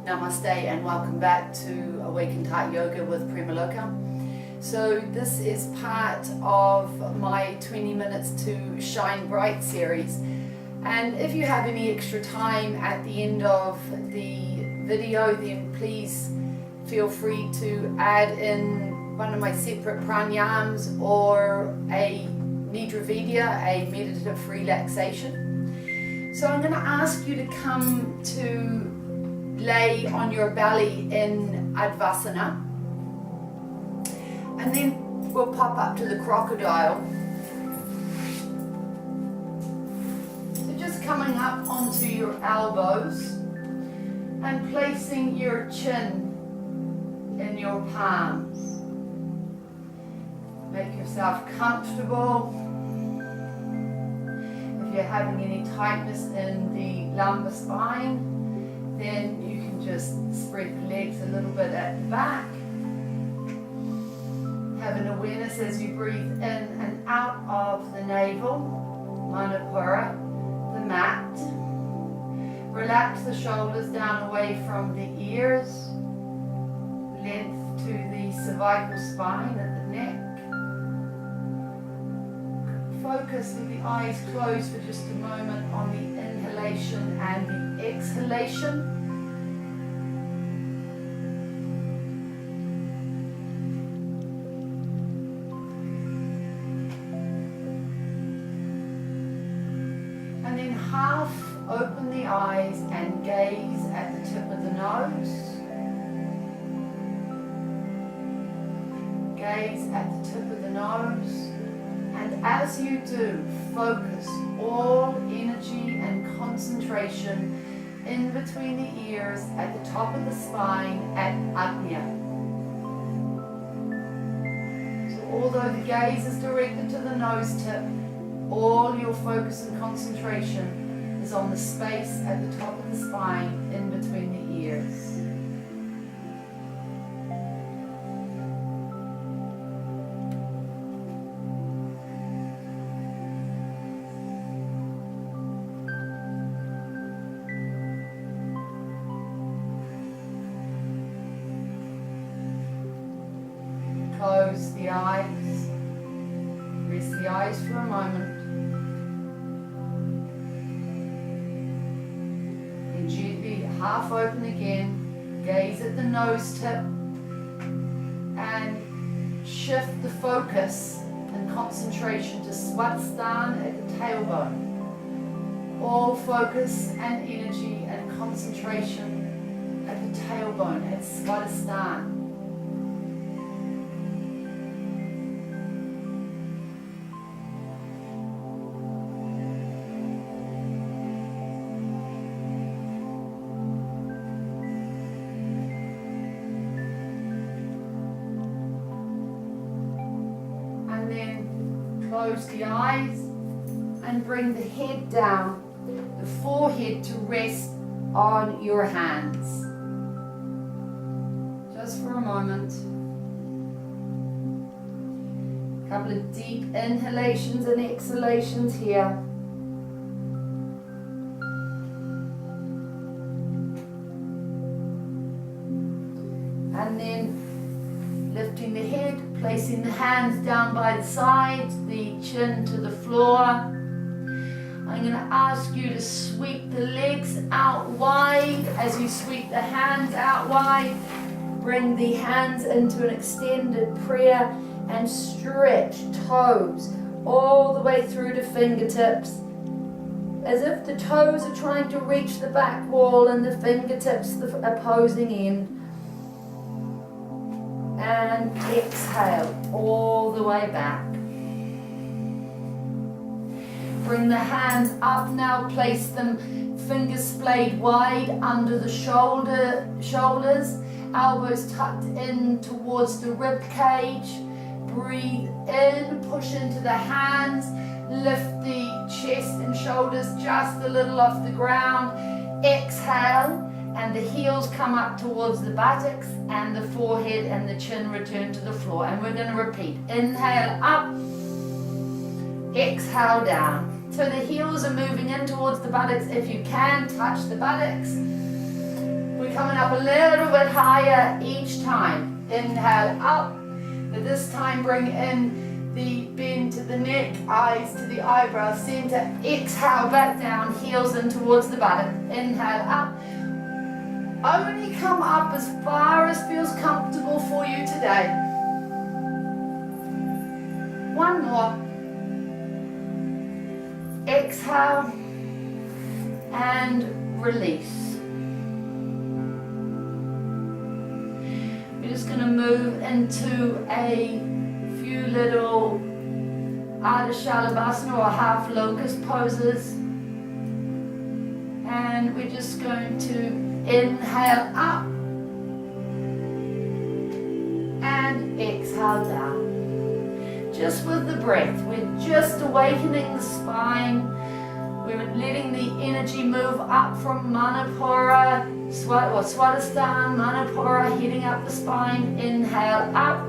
Namaste and welcome back to Awakened Heart Yoga with Premaloka. So this is part of my 20 Minutes to Shine Bright series, and if you have any extra time at the end of the video, then please feel free to add in one of my separate pranayams or a nidra vidya, a meditative relaxation. So I'm going to ask you to come to lay on your belly in Advasana, and then we'll pop up to the crocodile. So just coming up onto your elbows and placing your chin in your palms. Make yourself comfortable. If you're having any tightness in the lumbar spine, then you can just spread the legs a little bit at the back. Have an awareness as you breathe in and out of the navel, Manipura, the mat. Relax the shoulders down away from the ears, length to the cervical spine at the neck. Focus with the eyes closed for just a moment on the inhalation and the exhalation. And then half open the eyes and gaze at the tip of the nose. Gaze at the tip of the nose. And as you do, focus all energy and concentration in between the ears at the top of the spine at Agnya. So although the gaze is directed to the nose tip, all your focus and concentration is on the space at the top of the spine in between the ears. Close the eyes, rest the eyes for a moment, and gently half open again, gaze at the nose tip and shift the focus and concentration to Swadhisthana at the tailbone. All focus and energy and concentration at the tailbone at Swadhisthana. Close the eyes and bring the head down, the forehead to rest on your hands. Just for a moment. A couple of deep inhalations and exhalations here. And then lifting the head, placing the hands down by the sides, the chin to the floor. I'm going to ask you to sweep the legs out wide. As you sweep the hands out wide, bring the hands into an extended prayer and stretch toes all the way through to fingertips, as if the toes are trying to reach the back wall and the fingertips the opposing end. And exhale all the way back. Bring the hands up now, place them fingers splayed wide under the shoulders, elbows tucked in towards the rib cage. Breathe in, push into the hands, lift the chest and shoulders just a little off the ground. Exhale. And the heels come up towards the buttocks and the forehead and the chin return to the floor. And we're going to repeat. Inhale up, exhale down. So the heels are moving in towards the buttocks. If you can, touch the buttocks. We coming up a little bit higher each time. Inhale up. But this time bring in the bend to the neck, eyes to the eyebrow center. Exhale back down, heels in towards the buttock. Inhale up. Only come up as far as feels comfortable for you today. One more. Exhale and release. We're just going to move into a few little Ardha Shalabhasana or half locust poses. And we're just going to inhale up and exhale down. Just with the breath, we're just awakening the spine. We're letting the energy move up from Manipura, Swadhisthana, Manipura, heading up the spine. Inhale up,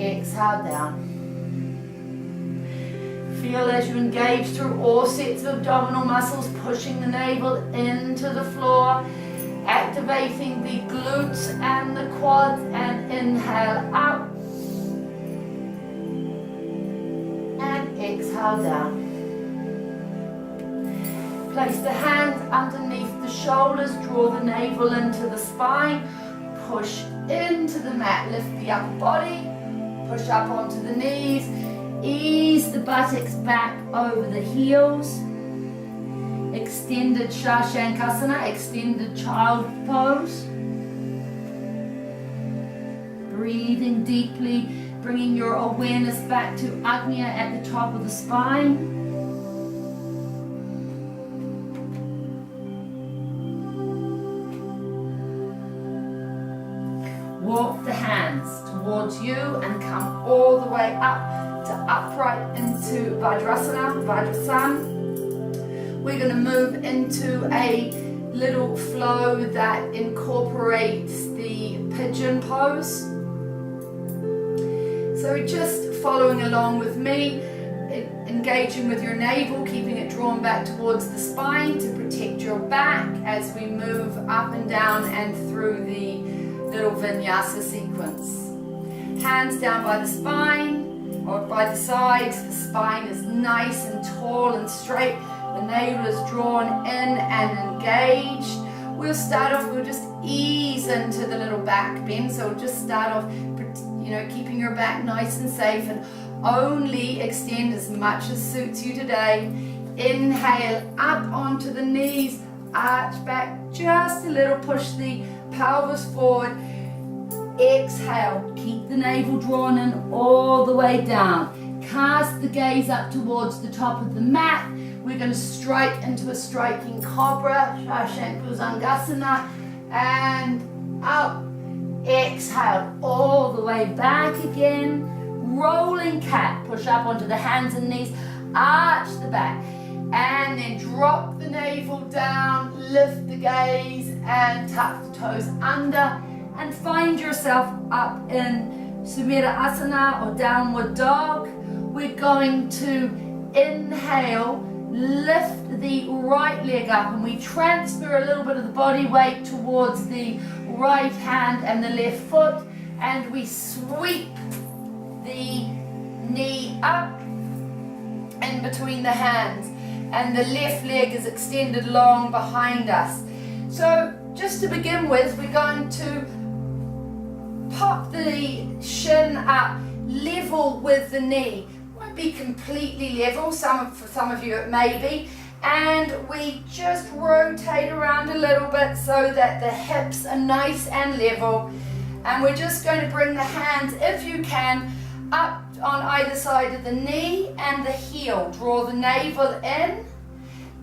exhale down. Feel as you engage through all sets of abdominal muscles, pushing the navel into the floor, activating the glutes and the quads, and inhale up and exhale down. Place the hands underneath the shoulders, draw the navel into the spine, push into the mat, lift the upper body, push up onto the knees, ease the buttocks back over the heels. Extended Shashankasana, extended child pose. Breathing deeply, bringing your awareness back to Agnya at the top of the spine. Walk the hands towards you and come all the way up to upright into Vajrasana. We're going to move into a little flow that incorporates the pigeon pose. So just following along with me, engaging with your navel, keeping it drawn back towards the spine to protect your back as we move up and down and through the little vinyasa sequence. Hands down by the spine or by the sides. The spine is nice and tall and straight. The navel is drawn in and engaged. We'll start off, we'll just ease into the little back bend. So we'll just start off, keeping your back nice and safe, and only extend as much as suits you today. Inhale up onto the knees, arch back just a little, push the pelvis forward. Exhale, keep the navel drawn in all the way down. Cast the gaze up towards the top of the mat. We're going to strike into a striking cobra, Shashank Bhujangasana, and up. Exhale all the way back again. Rolling cat, push up onto the hands and knees, arch the back, and then drop the navel down, lift the gaze, and tuck the toes under, and find yourself up in Sumira Asana or downward dog. We're going to inhale, lift the right leg up, and we transfer a little bit of the body weight towards the right hand and the left foot, and we sweep the knee up in between the hands, and the left leg is extended long behind us. So just to begin with, we're going to pop the shin up level with the knee. Won't be completely level, for some of you it may be, and we just rotate around a little bit so that the hips are nice and level. And we're just going to bring the hands, if you can, up on either side of the knee and the heel. Draw the navel in,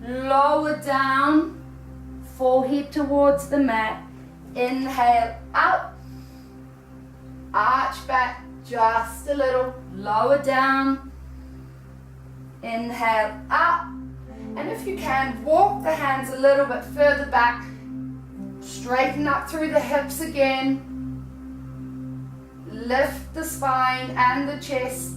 lower down, forehead towards the mat. Inhale up, arch back just a little, lower down, inhale up, and if you can, walk the hands a little bit further back, straighten up through the hips again, lift the spine and the chest,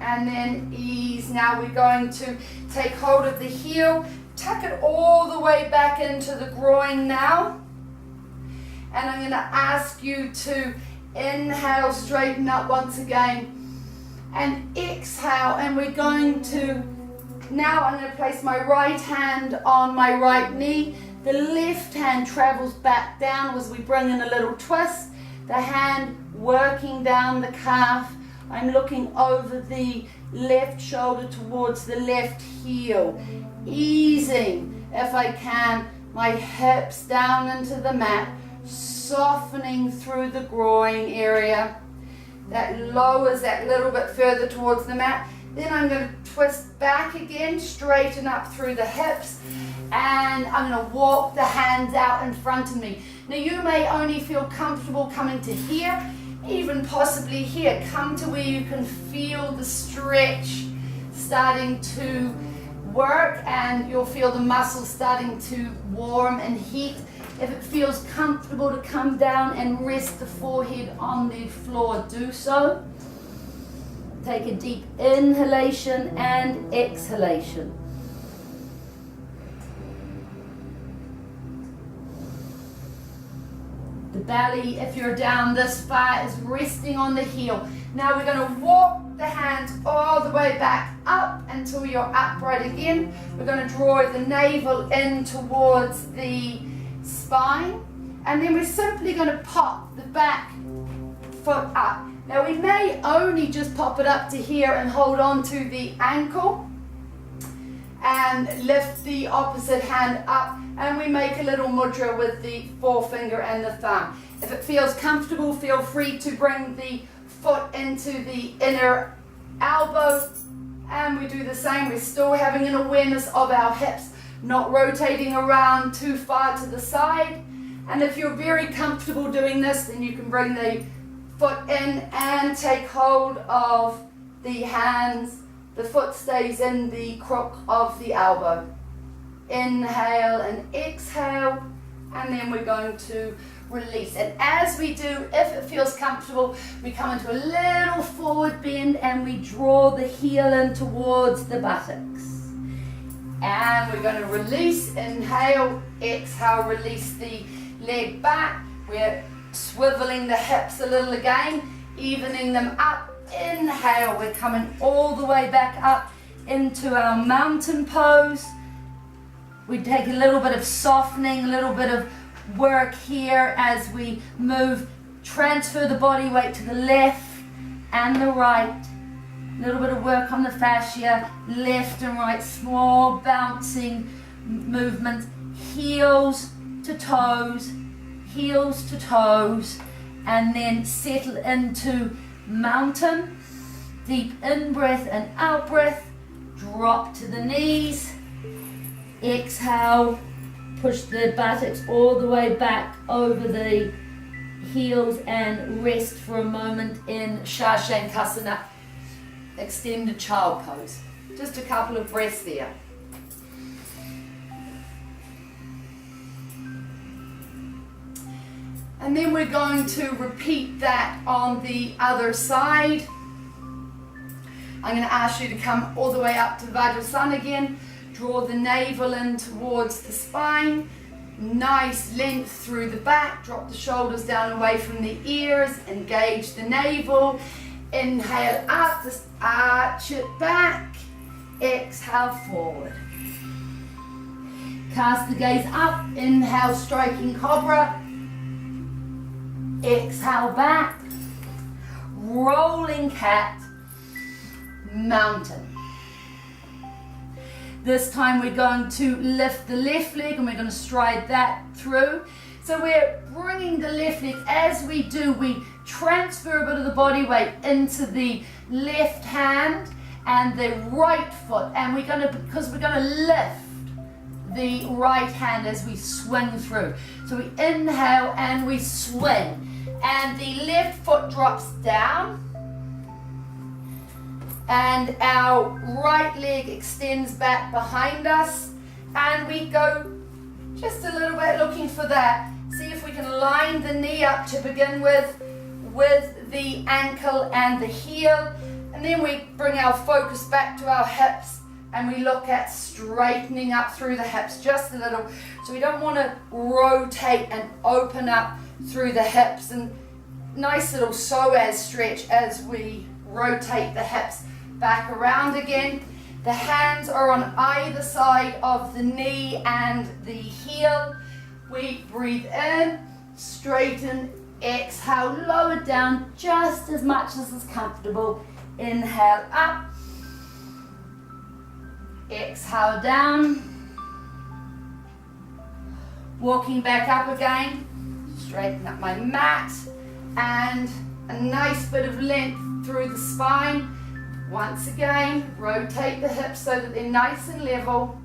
and then ease. Now we're going to take hold of the heel, tuck it all the way back into the groin now. And I'm going to ask you to inhale, straighten up once again. And exhale, and we're going to, now I'm going to place my right hand on my right knee. The left hand travels back down as we bring in a little twist. The hand working down the calf. I'm looking over the left shoulder towards the left heel. Easing, if I can, my hips down into the mat. Softening through the groin area. That lowers that little bit further towards the mat. Then I'm going to twist back again, straighten up through the hips, and I'm going to walk the hands out in front of me. Now you may only feel comfortable coming to here, even possibly here. Come to where you can feel the stretch starting to work, and you'll feel the muscles starting to warm and heat. If it feels comfortable to come down and rest the forehead on the floor, do so. Take a deep inhalation and exhalation. The belly, if you're down this far, is resting on the heel. Now we're going to walk the hands all the way back up until you're upright again. We're going to draw the navel in towards the spine, and then we're simply going to pop the back foot up. Now we may only just pop it up to here and hold on to the ankle and lift the opposite hand up, and we make a little mudra with the forefinger and the thumb. If it feels comfortable, feel free to bring the foot into the inner elbow, and we do the same. We're still having an awareness of our hips, not rotating around too far to the side. And if you're very comfortable doing this, then you can bring the foot in and take hold of the hands. The foot stays in the crook of the elbow. Inhale and exhale, and then we're going to release. And as we do, if it feels comfortable, we come into a little forward bend and we draw the heel in towards the buttocks. And we're going to release, inhale, exhale, release the leg back. We're swiveling the hips a little again, evening them up. Inhale, we're coming all the way back up into our mountain pose. We take a little bit of softening, a little bit of work here as we move, transfer the body weight to the left and the right. A little bit of work on the fascia, left and right, small bouncing movements, heels to toes, and then settle into mountain. Deep in breath and out breath, drop to the knees, exhale, push the buttocks all the way back over the heels and rest for a moment in Shashankasana. Extended child pose. Just a couple of breaths there. And then we're going to repeat that on the other side. I'm going to ask you to come all the way up to Vajrasana again. Draw the navel in towards the spine. Nice length through the back. Drop the shoulders down away from the ears. Engage the navel. Inhale up, just arch it back. Exhale forward. Cast the gaze up. Inhale, striking cobra. Exhale back. Rolling cat. Mountain. This time we're going to lift the left leg and we're going to stride that through. So we're bringing the left leg. As we do, we transfer a bit of the body weight into the left hand and the right foot, and we're going to, because we're going to lift the right hand as we swing through. So we inhale and we swing, and the left foot drops down and our right leg extends back behind us, and we go just a little bit looking for that. See if we can line the knee up to begin with the ankle and the heel, and then we bring our focus back to our hips, And we look at straightening up through the hips just a little. So we don't want to rotate and open up through the hips, and nice little psoas stretch as we rotate the hips back around again. The hands are on either side of the knee and the heel. We breathe in, straighten, exhale, lower down just as much as is comfortable. Inhale up, exhale down, walking back up again, straighten up my mat, and a nice bit of length through the spine. Once again, rotate the hips so that they're nice and level.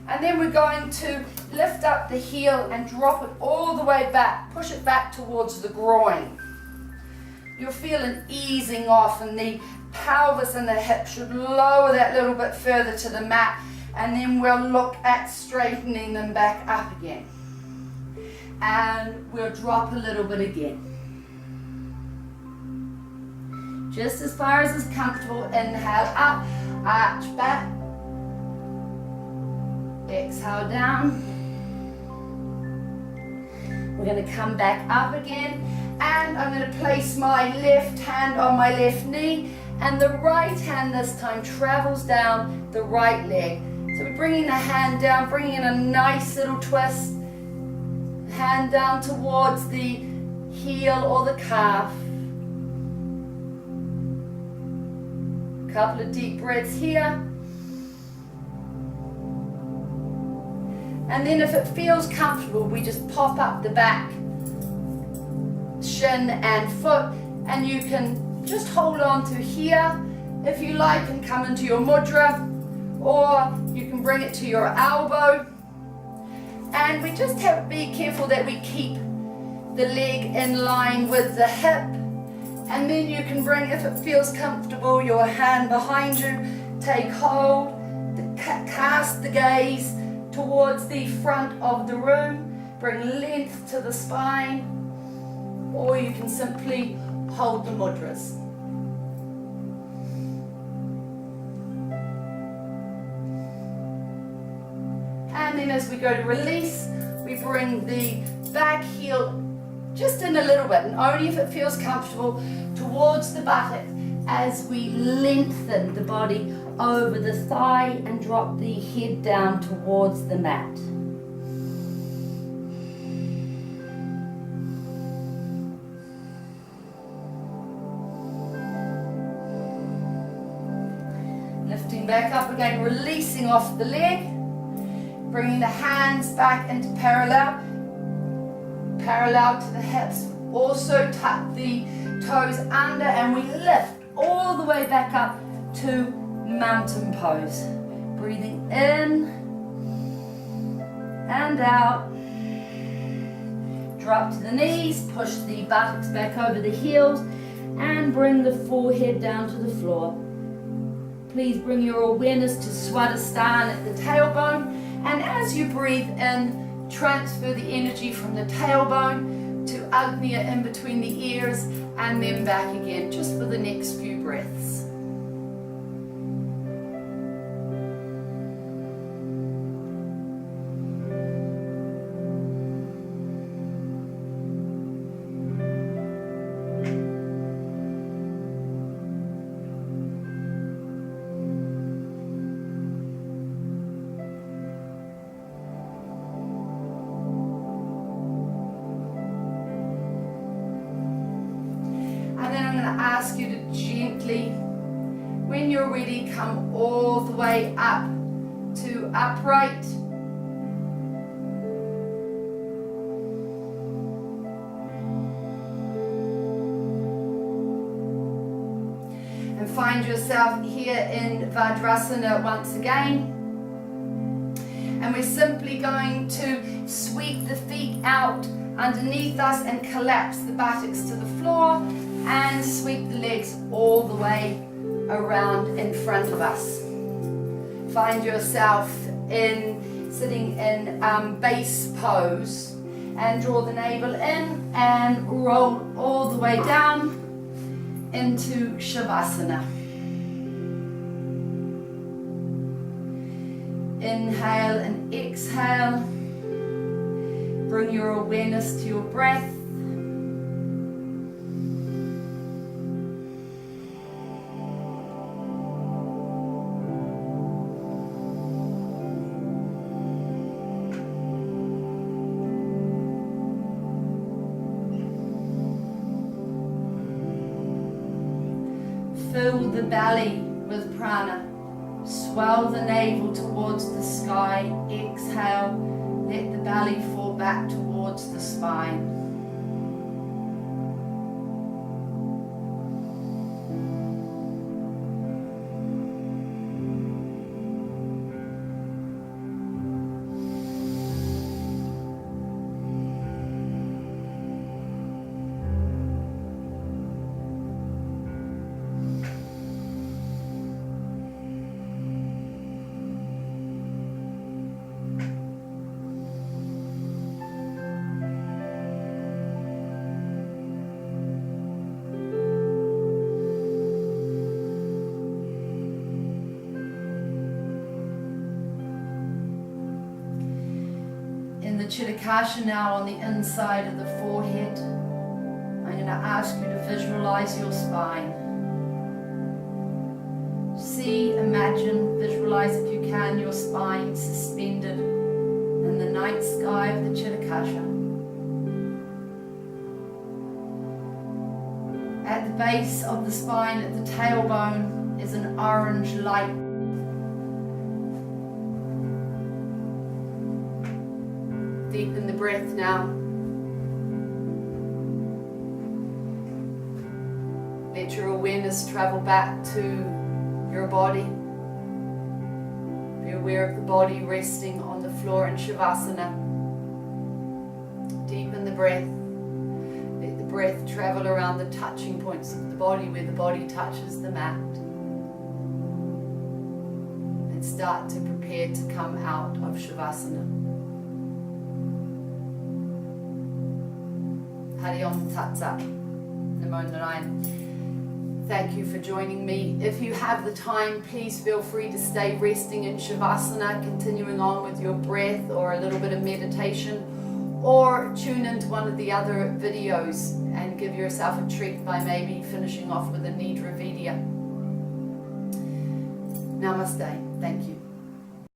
And then we're going to lift up the heel and drop it all the way back, push it back towards the groin. You'll feel an easing off, and the pelvis and the hips should lower that little bit further to the mat, and then we'll look at straightening them back up again. And we'll drop a little bit again. Just as far as is comfortable. Inhale up, arch back, exhale down. We're going to come back up again, and I'm going to place my left hand on my left knee, and the right hand this time travels down the right leg. So we're bringing the hand down, bringing in a nice little twist, hand down towards the heel or the calf. Couple of deep breaths here. And then if it feels comfortable, we just pop up the back, shin and foot, and you can just hold on to here if you like and come into your mudra, or you can bring it to your elbow. And we just have to be careful that we keep the leg in line with the hip. And then you can bring, if it feels comfortable, your hand behind you, take hold, cast the gaze towards the front of the room, bring length to the spine, or you can simply hold the mudras. And then as we go to release, we bring the back heel just in a little bit, and only if it feels comfortable, towards the buttock as we lengthen the body over the thigh and drop the head down towards the mat. Lifting back up again, releasing off the leg, bringing the hands back into parallel to the hips. Also tuck the toes under, and we lift all the way back up to mountain pose. Breathing in and out. Drop to the knees, push the buttocks back over the heels, and bring the forehead down to the floor. Please bring your awareness to Swadhisthana at the tailbone, and as you breathe in, transfer the energy from the tailbone to Agnya in between the ears, and then back again, just for the next few breaths. Ask you to gently, when you're ready, come all the way up to upright. And find yourself here in Vajrasana once again. And we're simply going to sweep the feet out underneath us and collapse the buttocks to the floor, and sweep the legs all the way around in front of us. Find yourself sitting in base pose, and draw the navel in and roll all the way down into Shavasana. Inhale and exhale. Bring your awareness to your breath. Fill the belly with prana. Swell the navel towards the sky. Exhale. Let the belly fall back towards the spine. Chitakasha now on the inside of the forehead. I'm going to ask you to visualize your spine. See, imagine, visualize if you can your spine suspended in the night sky of the Chitakasha. At the base of the spine, at the tailbone, is an orange light. Deepen the breath now. Let your awareness travel back to your body. Be aware of the body resting on the floor in Shavasana. Deepen the breath. Let the breath travel around the touching points of the body where the body touches the mat. And start to prepare to come out of Shavasana. Hari Om Tat Sat, Namo Narayan. Thank you for joining me. If you have the time, please feel free to stay resting in Shavasana, continuing on with your breath or a little bit of meditation, or tune into one of the other videos and give yourself a treat by maybe finishing off with a Nidra Vidya. Namaste. Thank you.